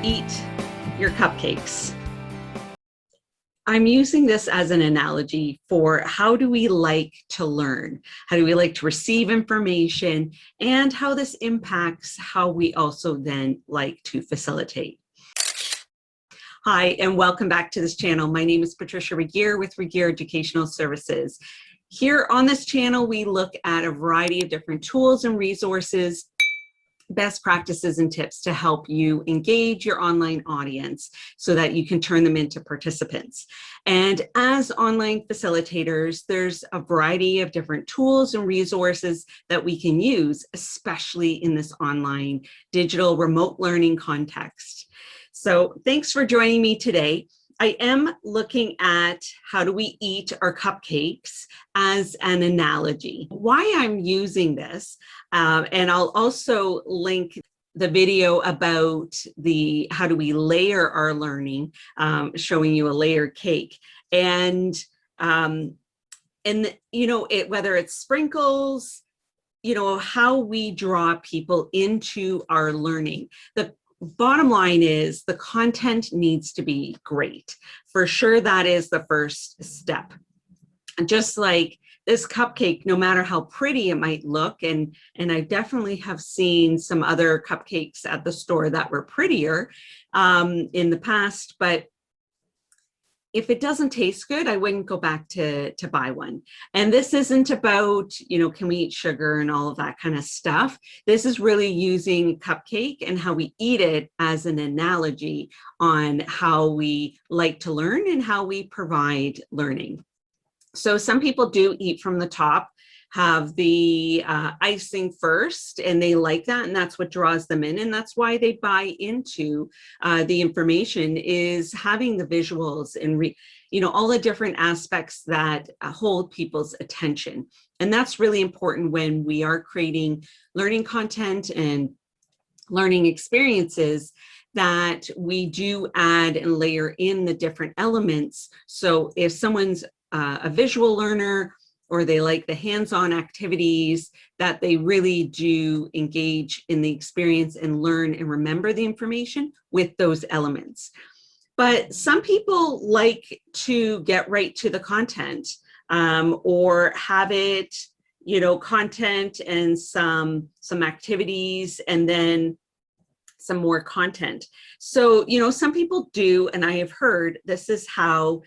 eat your cupcakes. I'm using this as an analogy for how do we like to learn? How do we like to receive information, and how this impacts how we also then like to facilitate. Hi, and welcome back to this channel. My name is Patricia Regier with Regier Educational Services. Here on this channel, we look at a variety of different tools and resources, best practices and tips to help you engage your online audience so that you can turn them into participants. And as online facilitators, there's a variety of different tools and resources that we can use, especially in this online digital remote learning context. So thanks for joining me today. I am looking at how do we eat our cupcakes as an analogy. Why I'm using this, and I'll also link the video about the how do we layer our learning, showing you a layered cake. And you know, whether it's sprinkles, you know, how we draw people into our learning. The bottom line is the content needs to be great. For sure, that is the first step. Just like this cupcake, no matter how pretty it might look, and I definitely have seen some other cupcakes at the store that were prettier in the past, but if it doesn't taste good, I wouldn't go back to buy one. And this isn't about, you know, can we eat sugar and all of that kind of stuff. This is really using cupcake and how we eat it as an analogy on how we like to learn and how we provide learning. So some people do eat from the top, have the icing first, and they like that, and that's what draws them in, and that's why they buy into the information, is having the visuals and you know, all the different aspects that hold people's attention. And that's really important when we are creating learning content and learning experiences, that we do add and layer in the different elements. So if someone's a visual learner, or they like the hands-on activities, that they really do engage in the experience and learn and remember the information with those elements. But some people like to get right to the content, or have it, you know, content and some activities and then some more content. So, you know, some people do, and I have heard this is how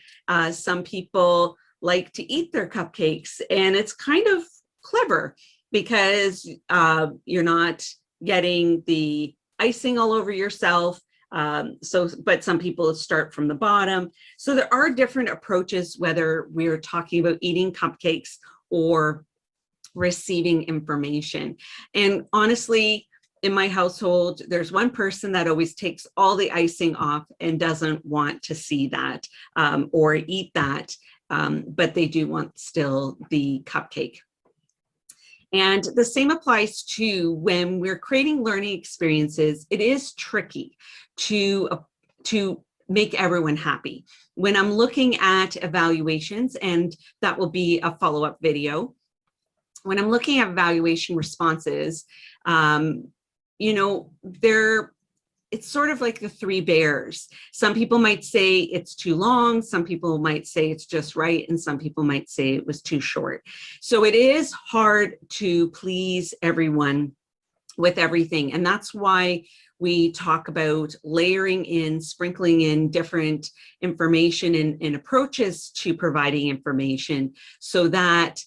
some people like to eat their cupcakes, and it's kind of clever because you're not getting the icing all over yourself. But some people start from the bottom. So there are different approaches, whether we're talking about eating cupcakes or receiving information. And honestly, in my household, there's one person that always takes all the icing off and doesn't want to see that or eat that. But they do want still the cupcake. And the same applies to when we're creating learning experiences. It is tricky to make everyone happy. When I'm looking at evaluations, and that will be a follow-up video, when I'm looking at evaluation responses, you know, it's sort of like the three bears. Some people might say it's too long, some people might say it's just right, and some people might say it was too short. So it is hard to please everyone with everything. And that's why we talk about layering in, sprinkling in different information and approaches to providing information, so that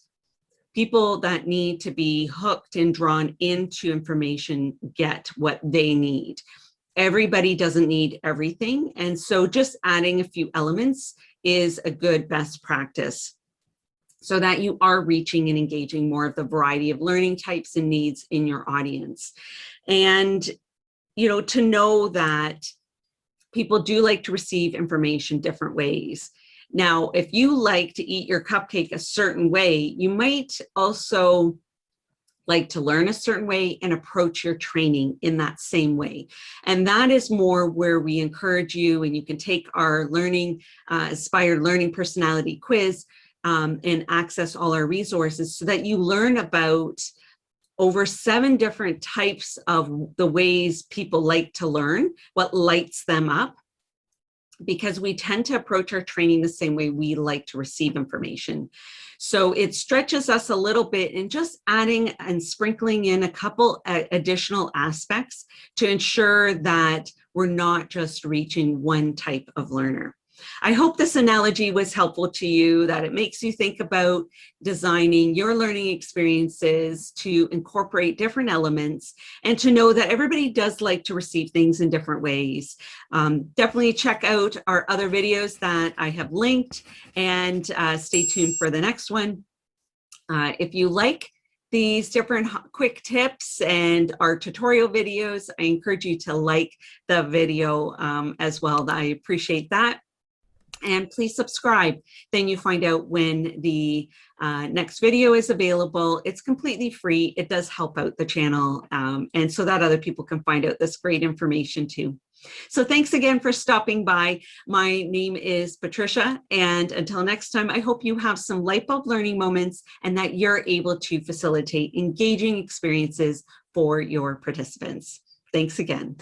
people that need to be hooked and drawn into information get what they need. Everybody doesn't need everything. And so just adding a few elements is a good best practice, so that you are reaching and engaging more of the variety of learning types and needs in your audience. And, you know, to know that people do like to receive information different ways. Now, if you like to eat your cupcake a certain way, you might also like to learn a certain way and approach your training in that same way. And that is more where we encourage you, and you can take our learning, Inspired Learning Personality Quiz and access all our resources, so that you learn about over 7 different types of the ways people like to learn, what lights them up, because we tend to approach our training the same way we like to receive information. So it stretches us a little bit in just adding and sprinkling in a couple additional aspects to ensure that we're not just reaching one type of learner. I hope this analogy was helpful to you, that it makes you think about designing your learning experiences to incorporate different elements and to know that everybody does like to receive things in different ways. Definitely check out our other videos that I have linked, and stay tuned for the next one. If you like these different quick tips and our tutorial videos, I encourage you to like the video as well. I appreciate that. And please subscribe. Then you find out when the next video is available. It's completely free. It does help out the channel, and so that other people can find out this great information too. So thanks again for stopping by. My name is Patricia, and until next time, I hope you have some light bulb learning moments and that you're able to facilitate engaging experiences for your participants. Thanks again.